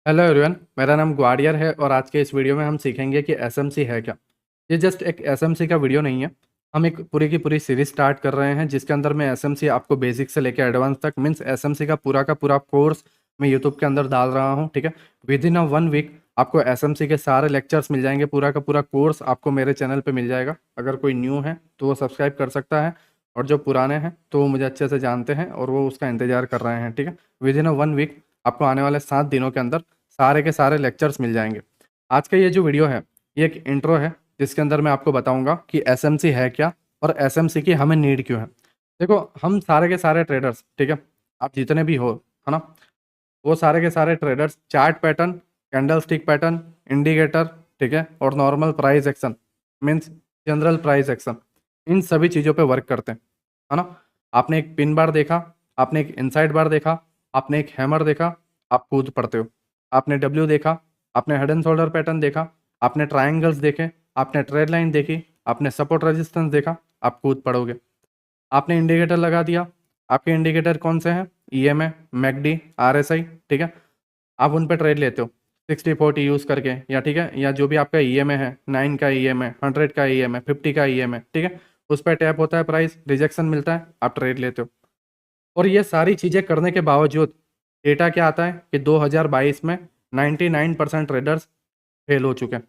Hello everyone, मेरा नाम ग्वाडियर है और आज के इस वीडियो में हम सीखेंगे कि एसएमसी है क्या। ये जस्ट एक एसएमसी का वीडियो नहीं है। हम एक पूरी की पूरी सीरीज स्टार्ट कर रहे हैं जिसके अंदर मैं एसएमसी आपको बेसिक से लेकर एडवांस तक मीन्स एसएमसी का पूरा कोर्स मैं यूट्यूब के अंदर डाल रहा हूँ। ठीक है, विद इन अ 1 वीक आपको एसएमसी के सारे लेक्चर्स मिल जाएंगे। पूरा का पूरा कोर्स आपको मेरे चैनल पर मिल जाएगा। अगर कोई न्यू है तो वो सब्सक्राइब कर सकता है, और जो पुराने हैं तो वो मुझे अच्छे से जानते हैं और वो उसका इंतजार कर रहे हैं। ठीक है, विद इन अ 1 वीक आपको आने वाले 7 दिनों के अंदर सारे के सारे लेक्चर्स मिल जाएंगे। आज का ये जो वीडियो है ये एक इंट्रो है जिसके अंदर मैं आपको बताऊंगा कि एसएमसी है क्या और एसएमसी की हमें नीड क्यों है। देखो, हम सारे के सारे ट्रेडर्स, ठीक है, आप जितने भी हो, है ना, वो सारे के सारे traders chart pattern, candle stick pattern, indicator, ठीक है, और normal price action means general price action, इन सभी चीज़ों पे वर्क करते हैं, है ना। आपने एक पिन बार देखा, आपने एक इनसाइड बार देखा, आपने एक हैमर देखा, आप कूद पड़ते हो। आपने डब्ल्यू देखा, आपने हेड एंड शोल्डर पैटर्न देखा, आपने ट्रायंगल्स देखे, आपने ट्रेड लाइन देखी, आपने सपोर्ट रेजिस्टेंस देखा, आप कूद पड़ोगे। आपने इंडिकेटर लगा दिया, आपके इंडिकेटर कौन से हैं? ईएमए, मैकडी, आरएसआई, ठीक है, आप उन पे ट्रेड लेते हो 60-40 यूज़ करके, या ठीक है, या जो भी आपका ईएमए है, 9 का ईएमए, 100 का ईएमए, 50 का ईएमए, ठीक है, उस पर टैप होता है, प्राइस रिजेक्शन मिलता है, आप ट्रेड लेते हो। और ये सारी चीज़ें करने के बावजूद डेटा क्या आता है कि 2022 में 99% ट्रेडर्स फेल हो चुके हैं।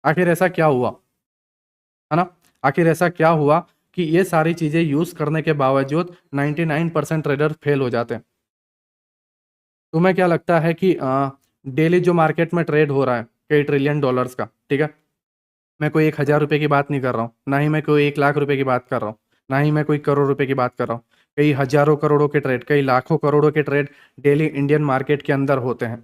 आखिर ऐसा क्या हुआ, है ना? आखिर ऐसा क्या हुआ कि ये सारी चीज़ें यूज़ करने के बावजूद 99% ट्रेडर फेल हो जाते हैं? तुम्हें क्या लगता है कि डेली जो मार्केट में ट्रेड हो रहा है कई ट्रिलियन डॉलर्स का, ठीक है, मैं कोई 1,000 रुपये की बात नहीं कर रहा हूँ, ना ही मैं कोई 1 लाख रुपए की बात कर रहा हूँ, ना ही मैं कोई करोड़ रुपए की बात कर रहा हूँ। कई हजारों करोड़ों के ट्रेड, कई लाखों करोड़ों के ट्रेड डेली इंडियन मार्केट के अंदर होते हैं।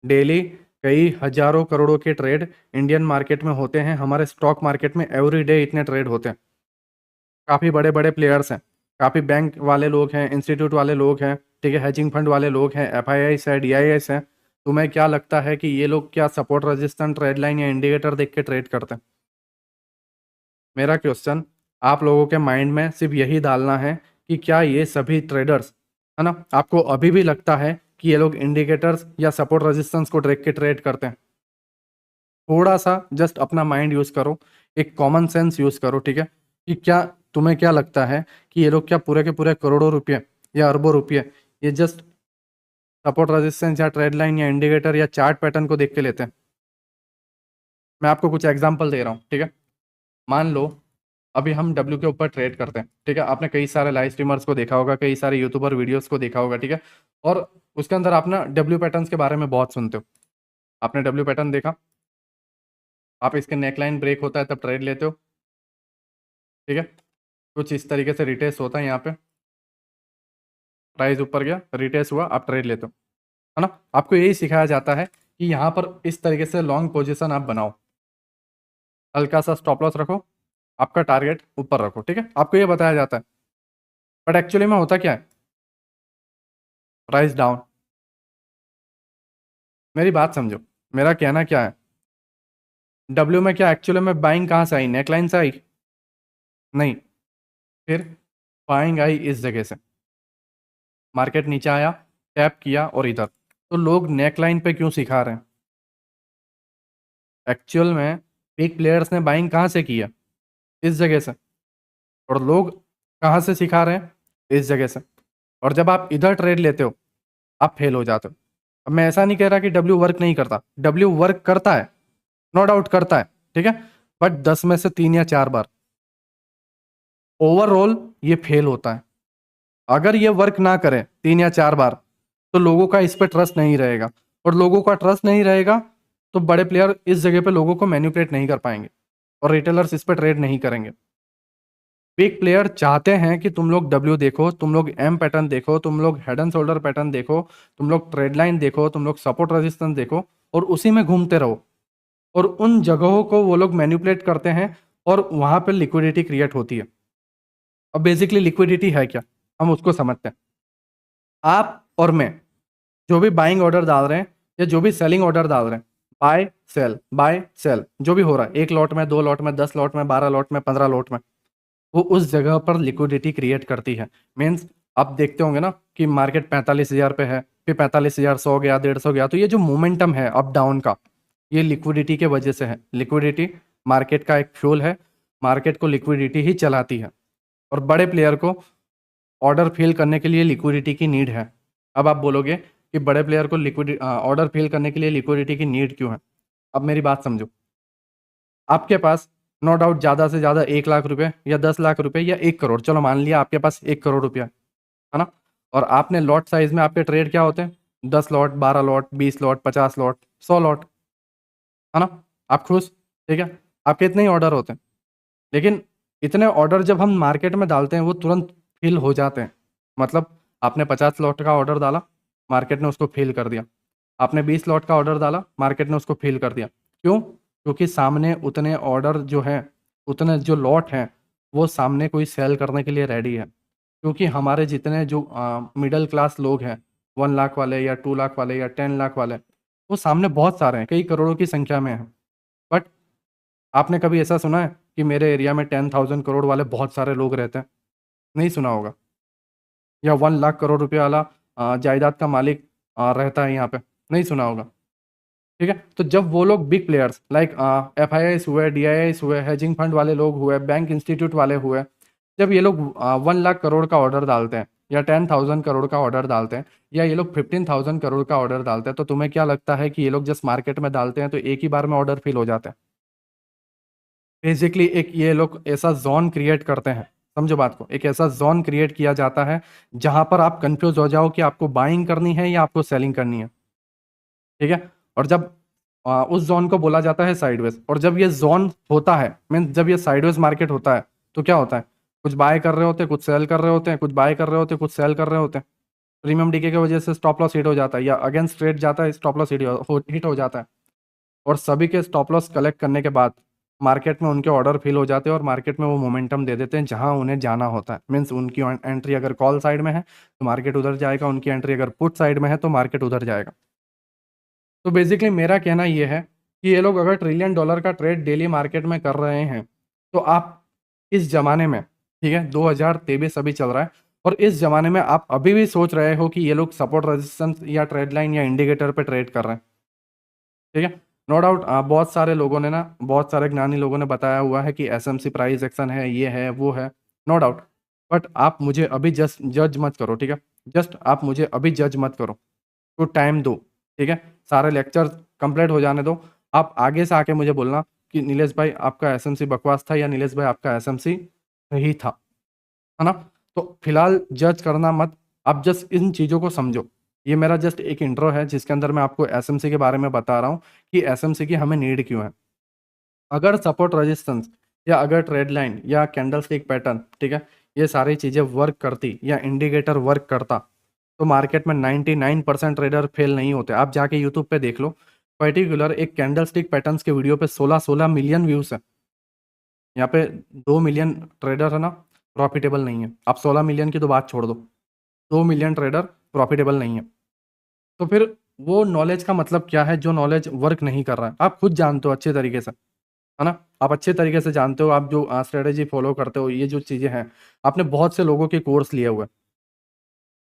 डेली कई हजारों करोड़ों के ट्रेड इंडियन मार्केट में होते हैं। हमारे स्टॉक मार्केट में एवरी डे इतने ट्रेड होते हैं। काफ़ी बड़े बड़े प्लेयर्स हैं, काफ़ी बैंक वाले लोग हैं, इंस्टीट्यूट वाले लोग हैं, ठीक है, हेजिंग फंड वाले लोग हैं, एफआईआईस है, डीआईएस है। तुम्हें क्या लगता है कि ये लोग क्या सपोर्ट रेजिस्टेंस, ट्रेड लाइन या इंडिकेटर देख के ट्रेड करते हैं? मेरा क्वेश्चन आप लोगों के माइंड में सिर्फ यही डालना है कि क्या ये सभी ट्रेडर्स, है ना, आपको अभी भी लगता है कि ये लोग इंडिकेटर्स या सपोर्ट रेजिस्टेंस को देख के ट्रेड करते हैं? थोड़ा सा जस्ट अपना माइंड यूज करो, एक कॉमन सेंस यूज करो, ठीक है, कि क्या तुम्हें क्या लगता है कि ये लोग क्या पूरे के पूरे करोड़ों रुपये या अरबों रुपये ये जस्ट सपोर्ट रेजिस्टेंस या ट्रेड लाइन या इंडिकेटर या चार्ट पैटर्न को देख के लेते हैं? मैं आपको कुछ एग्जांपल दे रहा हूँ, ठीक है। मान लो अभी हम डब्ल्यू के ऊपर ट्रेड करते हैं, ठीक है, आपने कई सारे लाइव स्ट्रीमर्स को देखा होगा, कई सारे यूट्यूबर वीडियोस को देखा होगा, ठीक है, और उसके अंदर आप ना डब्ल्यू पैटर्न्स के बारे में बहुत सुनते हो। आपने डब्ल्यू पैटर्न देखा, आप इसके नेकलाइन ब्रेक होता है तब ट्रेड लेते हो, ठीक है, कुछ इस तरीके से रिटेस्ट होता है, यहाँ पे प्राइस ऊपर गया, रिटेस्ट हुआ, आप ट्रेड लेते हो, है ना। आपको यही सिखाया जाता है कि यहाँ पर इस तरीके से लॉन्ग पोजिशन आप बनाओ, हल्का सा स्टॉप लॉस रखो, आपका टारगेट ऊपर रखो, ठीक है, आपको ये बताया जाता है। बट एक्चुअली में होता क्या है? Price down. मेरी बात समझो, मेरा कहना क्या है, डब्ल्यू में क्या एक्चुअली में बाइंग कहाँ से आई? नेकलाइन से आई? नहीं। फिर बाइंग आई इस जगह से, मार्केट नीचे आया, टैप किया और इधर। तो लोग नेकलाइन पे क्यों सिखा रहे हैं? एक्चुअल में बिग प्लेयर्स ने बाइंग कहाँ से की है? इस जगह से। और लोग कहाँ से सिखा रहे हैं? इस जगह से। और जब आप इधर ट्रेड लेते हो आप फेल हो जाते हो। अब मैं ऐसा नहीं कह रहा कि डब्ल्यू वर्क नहीं करता, डब्ल्यू वर्क करता है, नो डाउट करता है, ठीक है, बट 10 में से 3 या 4 बार ओवरऑल ये फेल होता है। अगर ये वर्क ना करे 3 या 4 बार तो लोगों का इस पर ट्रस्ट नहीं रहेगा, और लोगों का ट्रस्ट नहीं रहेगा तो बड़े प्लेयर इस जगह पे लोगों को मैनिपुलेट नहीं कर पाएंगे और रिटेलर्स इस पर ट्रेड नहीं करेंगे। बिग प्लेयर चाहते हैं कि तुम लोग डब्ल्यू देखो, तुम लोग एम पैटर्न देखो, तुम लोग हेड एंड शोल्डर पैटर्न देखो, तुम लोग ट्रेड लाइन देखो, तुम लोग सपोर्ट रेजिस्टेंस देखो, और उसी में घूमते रहो, और उन जगहों को वो लोग मैनिपुलेट करते हैं और वहां पर लिक्विडिटी क्रिएट होती है। अब बेसिकली लिक्विडिटी है क्या, हम उसको समझते हैं। आप और मैं जो भी बाइंग ऑर्डर डाल रहे हैं या जो भी सेलिंग ऑर्डर डाल रहे हैं, बाय सेल जो भी हो रहा है, 1 लॉट में, 2 लॉट में, 10 लॉट में, 12 लॉट में, 15 लॉट में, वो उस जगह पर लिक्विडिटी क्रिएट करती है। मीन्स आप देखते होंगे ना कि मार्केट 45,000 पे है, फिर 45,000, 100 गया, 150 गया। तो ये जो मोमेंटम है अप डाउन का, ये लिक्विडिटी के वजह से है। लिक्विडिटी मार्केट का एक फ्यूल है, मार्केट को लिक्विडिटी ही चलाती है, और बड़े प्लेयर को ऑर्डर फिल करने के लिए लिक्विडिटी की नीड है। अब आप बोलोगे कि बड़े प्लेयर को ऑर्डर फिल करने के लिए लिक्विडिटी की नीड क्यों है? अब मेरी बात समझो। आपके पास नो डाउट ज़्यादा से ज़्यादा 1 लाख रुपए या 10 लाख रुपए या 1 करोड़, चलो मान लिया आपके पास 1 करोड़ रुपया है ना, और आपने लॉट साइज में आपके ट्रेड क्या होते हैं? 10 lot, 12 lot, 20 lot, 50 lot, 100 lot, है ना? आप खुश? ठीक है, आपके इतने ही ऑर्डर होते हैं। लेकिन इतने ऑर्डर जब हम मार्केट में डालते हैं वो तुरंत फिल हो जाते हैं। मतलब आपने 50 लॉट का ऑर्डर डाला, मार्केट ने उसको फिल कर दिया। आपने 20 लॉट का ऑर्डर डाला, मार्केट ने उसको फिल कर दिया। क्यों? क्योंकि सामने उतने ऑर्डर जो हैं, उतने जो लॉट हैं, वो सामने कोई सेल करने के लिए रेडी है। क्योंकि हमारे जितने जो मिडिल क्लास लोग हैं, 1 लाख वाले या 2 लाख वाले या 10 लाख वाले, वो सामने बहुत सारे हैं, कई करोड़ों की संख्या में हैं। बट आपने कभी ऐसा सुना है कि मेरे एरिया में 10,000 करोड़ वाले बहुत सारे लोग रहते हैं? नहीं सुना होगा। या 1 लाख करोड़ रुपये वाला जायदाद का मालिक रहता है यहाँ पे? नहीं सुना होगा। ठीक है, तो जब वो लोग बिग प्लेयर्स लाइक FIIs हुए, DIIs हुए, हेजिंग फंड वाले लोग हुए, बैंक इंस्टीट्यूट वाले हुए, जब ये लोग 1 लाख करोड़ का ऑर्डर डालते हैं या 10,000 करोड़ का ऑर्डर डालते हैं या ये लोग 15,000 करोड़ का ऑर्डर डालते हैं, तो तुम्हें क्या लगता है कि ये लोग जस्ट मार्केट में डालते हैं तो एक ही बार में ऑर्डर फिल हो जाते हैं? बेसिकली एक ये लोग ऐसा जोन क्रिएट करते हैं, समझो बात को, एक ऐसा जोन क्रिएट किया जाता है जहां पर आप कंफ्यूज हो जाओ कि आपको बाइंग करनी है या आपको सेलिंग करनी है। ठीक है, और जब उस जोन को बोला जाता है साइडवेज, और जब ये जोन होता है, मीन जब ये साइडवेज मार्केट होता है, तो क्या होता है? कुछ बाय कर रहे होते हैं, कुछ सेल कर रहे होते हैं, कुछ बाय कर रहे होते हैं, कुछ सेल कर रहे होते हैं। प्रीमियम डीके की वजह से स्टॉप लॉस हिट हो जाता है, या अगेंस्ट ट्रेड जाता है, स्टॉप लॉस हिट हो जाता है, और सभी के स्टॉप लॉस कलेक्ट करने के बाद मार्केट में उनके ऑर्डर फिल हो जाते हैं और मार्केट में वो मोमेंटम दे देते हैं जहां उन्हें जाना होता है। मीन्स उनकी एंट्री अगर कॉल साइड में है तो मार्केट उधर जाएगा, उनकी एंट्री अगर पुट साइड में है तो मार्केट उधर जाएगा। तो बेसिकली मेरा कहना ये है कि ये लोग अगर ट्रिलियन डॉलर का ट्रेड डेली मार्केट में कर रहे हैं, तो आप इस ज़माने में, ठीक है, 2023 अभी चल रहा है, और इस ज़माने में आप अभी भी सोच रहे हो कि ये लोग सपोर्ट रेजिस्टेंस या ट्रेड लाइन या इंडिकेटर पे ट्रेड कर रहे हैं। ठीक है, नो डाउट बहुत सारे लोगों ने ना, बहुत सारे ज्ञानी लोगों ने बताया हुआ है कि SMC प्राइस एक्शन है, ये है, वो है, नो डाउट। बट आप मुझे अभी जस्ट जज मत करो, ठीक है? जस्ट आप मुझे अभी जज मत करो, तो टाइम दो, ठीक है? सारे लेक्चर कंप्लीट हो जाने दो। आप आगे से आके मुझे बोलना कि नीलेश भाई आपका SMC बकवास था, या नीलेश भाई आपका SMC सही था, है ना? तो फिलहाल जज करना मत, आप जस्ट इन चीज़ों को समझो। ये मेरा जस्ट एक इंट्रो है जिसके अंदर मैं आपको SMC के बारे में बता रहा हूँ कि SMC की हमें नीड क्यों है। अगर सपोर्ट रेजिस्टेंस या अगर ट्रेड लाइन या कैंडल स्टिक पैटर्न, ठीक है, ये सारी चीज़ें वर्क करती या इंडिकेटर वर्क करता, तो मार्केट में 99% ट्रेडर फेल नहीं होते। आप जाके यूट्यूब पे देख लो, पर्टिकुलर एक कैंडल स्टिक पैटर्न्स के वीडियो पे 16-16 मिलियन व्यूज़ है। यहाँ पे 2 मिलियन ट्रेडर है ना, प्रॉफिटेबल नहीं है। आप 16 मिलियन की तो बात छोड़ दो, 2 मिलियन ट्रेडर प्रॉफिटेबल नहीं है। तो फिर वो नॉलेज का मतलब क्या है जो नॉलेज वर्क नहीं कर रहा है? आप खुद जानते हो अच्छे तरीके से, है ना? आप अच्छे तरीके से जानते हो, आप जो स्ट्रेटेजी फॉलो करते हो, ये जो चीज़ें हैं, आपने बहुत से लोगों के कोर्स लिए हुए हैं।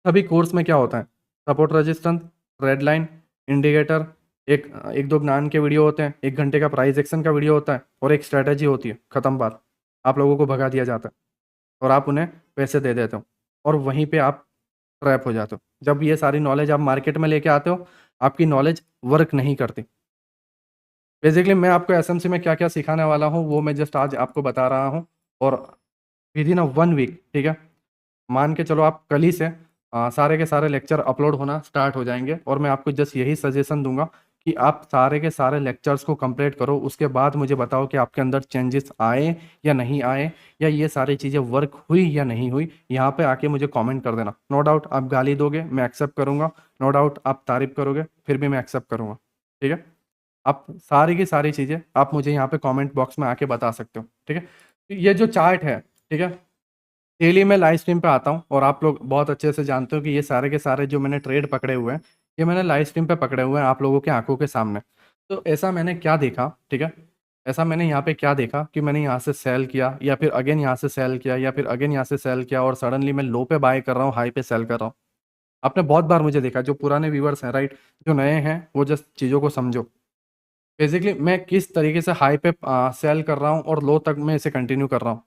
सभी कोर्स में क्या होता है? Support resistance, red line, indicator, एक एक दो ज्ञान के वीडियो होते हैं, 1 घंटे का प्राइस एक्शन का वीडियो होता है, और एक स्ट्रेटेजी होती है, खत्म बात। आप लोगों को भगा दिया जाता है और आप उन्हें पैसे दे देते हो, और वहीं पे आप ट्रैप हो जाते हो। जब ये सारी नॉलेज आप मार्केट में लेके आते हो, आपकी नॉलेज वर्क नहीं करती। बेसिकली मैं आपको SMC में क्या-क्या सिखाने वाला हूँ, वो मैं जस्ट आज आपको बता रहा हूँ, और विदिन 1 वीक, ठीक है? मान के चलो आप कल ही से सारे के सारे लेक्चर अपलोड होना स्टार्ट हो जाएँगे, और मैं आपको जस्ट यही सजेशन दूँगा कि आप सारे के सारे लेक्चर्स को कंप्लीट करो। उसके बाद मुझे बताओ कि आपके अंदर चेंजेस आए या नहीं आए, या ये सारी चीज़ें वर्क हुई या नहीं हुई। यहाँ पे आके मुझे कमेंट कर देना। नो डाउट आप गाली दोगे, मैं एक्सेप्ट करूँगा। नो डाउट आप तारीफ़ करोगे, फिर भी मैं एक्सेप्ट करूँगा। ठीक है? आप सारी की सारी चीज़ें आप मुझे यहाँ पे कमेंट बॉक्स में आके बता सकते हो, ठीक है? तो ये जो चार्ट है, ठीक है? डेली मैं लाइव स्ट्रीम पे आता हूँ, और आप लोग बहुत अच्छे से जानते हो कि ये सारे के सारे जो मैंने ट्रेड पकड़े हुए हैं, ये मैंने लाइव स्ट्रीम पे पकड़े हुए हैं आप लोगों के आंखों के सामने। तो ऐसा मैंने क्या देखा, ठीक है? ऐसा मैंने यहाँ पे क्या देखा कि मैंने यहाँ से सेल किया, या फिर अगेन यहाँ से सेल किया, या फिर अगेन यहाँ से सेल किया, और सडनली मैं लो पे बाय कर रहा हूँ, हाई पे सेल कर रहा हूँ। आपने बहुत बार मुझे देखा, जो पुराने व्यूवर्स हैं राइट, जो नए हैं वो जस्ट चीज़ों को समझो। बेसिकली मैं किस तरीके से हाई पे सेल कर रहा हूँ और लो तक मैं इसे कंटिन्यू कर रहा हूँ,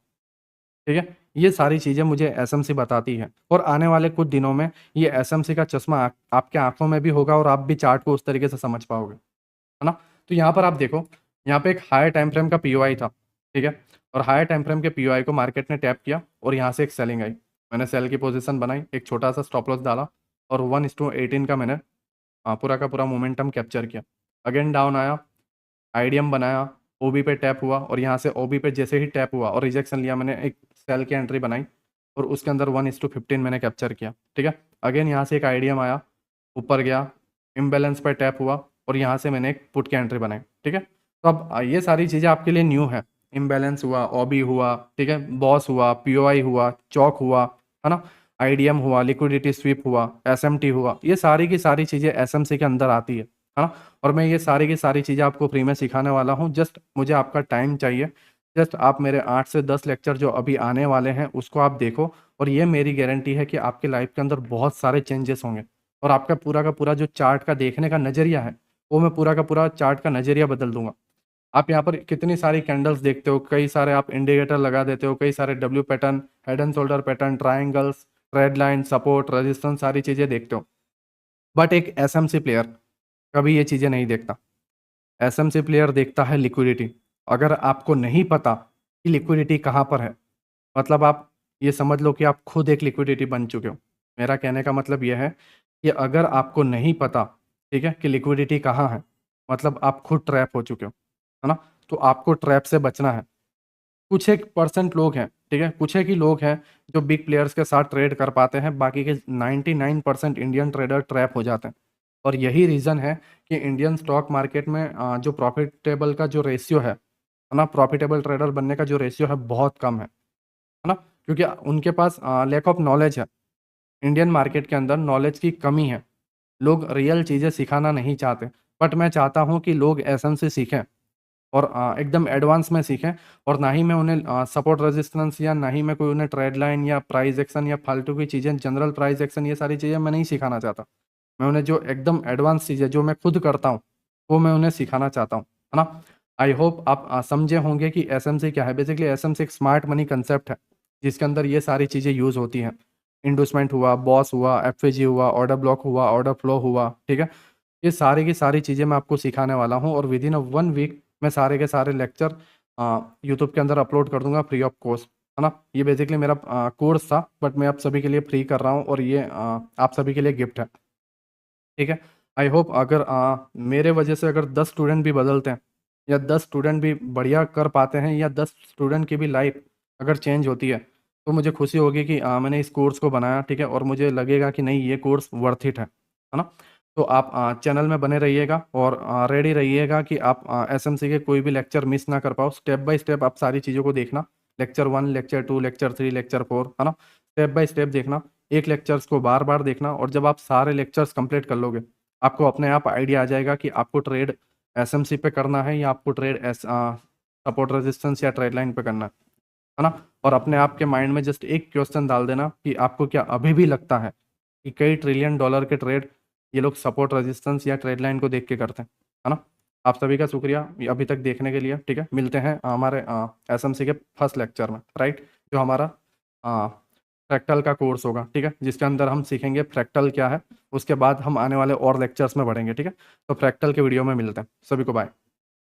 ठीक है। ये सारी चीज़ें मुझे एसएमसी बताती है, और आने वाले कुछ दिनों में ये एसएमसी का चश्मा आपके आंखों में भी होगा और आप भी चार्ट को उस तरीके से समझ पाओगे, है ना। तो यहाँ पर आप देखो, यहाँ पे एक हायर टाइम फ्रेम का पीओआई था, ठीक है, और हायर टाइम फ्रेम के पीओआई को मार्केट ने टैप किया और यहाँ से एक सेलिंग आई। मैंने सेल की पोजीशन बनाई, एक छोटा सा स्टॉप लॉस डाला और 1:18 का मैंने पूरा का पूरा मोमेंटम कैप्चर किया। अगेन डाउन आया, आईडीएम बनाया, ओबी पे टैप हुआ और यहाँ से ओबी पे जैसे ही टैप हुआ और रिजेक्शन लिया, मैंने एक सेल की एंट्री बनाई और उसके अंदर 1:15 मैंने कैप्चर किया, ठीक है। अगेन यहाँ से एक आईडीएम आया, ऊपर गया, इम्बैलेंस पर टैप हुआ और यहाँ से मैंने एक पुट की एंट्री बनाई, ठीक है। तो अब ये सारी चीज़ें आपके लिए न्यू है। इम्बैलेंस हुआ, ओबी हुआ, ठीक है, बॉस हुआ, पीओआई हुआ, चौक हुआ, है ना, आईडीएम हुआ, लिक्विडिटी स्वीप हुआ, एसएमटी हुआ, ये सारी की सारी चीज़ें एसएमसी के अंदर आती है ना। और मैं ये सारी की सारी चीज़ें आपको फ्री में सिखाने वाला हूँ। जस्ट मुझे आपका टाइम चाहिए। जस्ट आप मेरे 8 से 10 लेक्चर जो अभी आने वाले हैं उसको आप देखो, और ये मेरी गारंटी है कि आपके लाइफ के अंदर बहुत सारे चेंजेस होंगे और आपका पूरा का पूरा जो चार्ट का देखने का नज़रिया है, वो मैं पूरा का पूरा चार्ट का नज़रिया बदल दूंगा। आप यहाँ पर कितनी सारी कैंडल्स देखते हो, कई सारे आप इंडिकेटर लगा देते हो, कई सारे W pattern, head and shoulder pattern, triangles, red line, support, resistance, सारी चीज़ें देखते हो। बट एक एसएमसी प्लेयर कभी ये चीज़ें नहीं देखता। एसएमसी प्लेयर देखता है लिक्विडिटी। अगर आपको नहीं पता कि लिक्विडिटी कहाँ पर है, मतलब आप ये समझ लो कि आप खुद एक लिक्विडिटी बन चुके हो। मेरा कहने का मतलब यह है कि अगर आपको नहीं पता, ठीक है, कि लिक्विडिटी कहाँ है, मतलब आप खुद ट्रैप हो चुके हो, है ना। तो आपको ट्रैप से बचना है। कुछ एक परसेंट लोग हैं, ठीक है, कुछ एक ही लोग हैं जो बिग प्लेयर्स के साथ ट्रेड कर पाते हैं, बाकी के 99% इंडियन ट्रेडर ट्रैप हो जाते हैं। और यही रीज़न है कि इंडियन स्टॉक मार्केट में जो प्रॉफिटेबल का जो रेशियो है ना, प्रॉफिटेबल ट्रेडर बनने का जो रेशियो है बहुत कम है ना, क्योंकि उनके पास लैक ऑफ नॉलेज है। इंडियन मार्केट के अंदर नॉलेज की कमी है। लोग रियल चीज़ें सिखाना नहीं चाहते, बट मैं चाहता हूँ कि लोग एसएम से सीखें और एकदम एडवांस में सीखें। और ना ही मैं उन्हें सपोर्ट रेजिस्टेंस या ना ही मैं कोई उन्हें ट्रेड लाइन या प्राइस एक्शन या फालतू की चीज़ें, जनरल प्राइस एक्शन, ये सारी चीज़ें मैं नहीं सिखाना चाहता। मैं उन्हें जो एकदम एडवांस चीज़ें जो मैं खुद करता हूँ, वो मैं उन्हें सिखाना चाहता हूँ, है ना। आई होप आप समझे होंगे कि एसएमसी क्या है। बेसिकली एसएमसी एक स्मार्ट मनी कंसेप्ट है, जिसके अंदर ये सारी चीज़ें यूज़ होती हैं। इंडोसमेंट हुआ, बॉस हुआ, एफएजी हुआ, ऑर्डर ब्लॉक हुआ, ऑर्डर फ्लो हुआ, ठीक है। ये सारी की सारी चीज़ें मैं आपको सिखाने वाला हूँ और विद इन 1 वीक मैं सारे के सारे लेक्चर यूट्यूब के अंदर अपलोड कर दूंगा फ्री ऑफ कॉस्ट, है ना। ये बेसिकली मेरा कोर्स था, बट मैं आप सभी के लिए फ्री कर रहा हूँ और ये आप सभी के लिए गिफ्ट है, ठीक है। आई होप अगर मेरे वजह से अगर 10 स्टूडेंट भी बदलते हैं या 10 स्टूडेंट भी बढ़िया कर पाते हैं या 10 स्टूडेंट की भी लाइफ अगर चेंज होती है, तो मुझे खुशी होगी कि मैंने इस कोर्स को बनाया, ठीक है, और मुझे लगेगा कि नहीं, ये कोर्स वर्थ इट है ना। तो आप चैनल में बने रहिएगा और रेडी रहिएगा कि आप एसएमसी के कोई भी लेक्चर मिस ना कर पाओ। स्टेप बाय स्टेप आप सारी चीज़ों को देखना, लेक्चर 1, लेक्चर 2, लेक्चर 3, लेक्चर 4, है ना। स्टेप बाय स्टेप देखना, एक लेक्चर्स को बार बार देखना, और जब आप सारे लेक्चर्स कंप्लीट कर लोगे, आपको अपने आप आइडिया आ जाएगा कि आपको ट्रेड एसएमसी पे करना है या आपको ट्रेड सपोर्ट रेजिस्टेंस या ट्रेड लाइन पे करना है ना। और अपने आप के माइंड में जस्ट एक क्वेश्चन डाल देना कि आपको क्या अभी भी लगता है कि कई ट्रिलियन डॉलर के ट्रेड ये लोग सपोर्ट रेजिस्टेंस या ट्रेड लाइन को देख के करते हैं, है ना। आप सभी का शुक्रिया ये अभी तक देखने के लिए, ठीक है। मिलते हैं हमारे एसएमसी के फर्स्ट लेक्चर में, राइट, जो हमारा फ्रैक्टल का कोर्स होगा, ठीक है, जिसके अंदर हम सीखेंगे फ्रैक्टल क्या है। उसके बाद हम आने वाले और लेक्चर्स में बढ़ेंगे, ठीक है। तो फ्रैक्टल के वीडियो में मिलते हैं। सभी को बाय।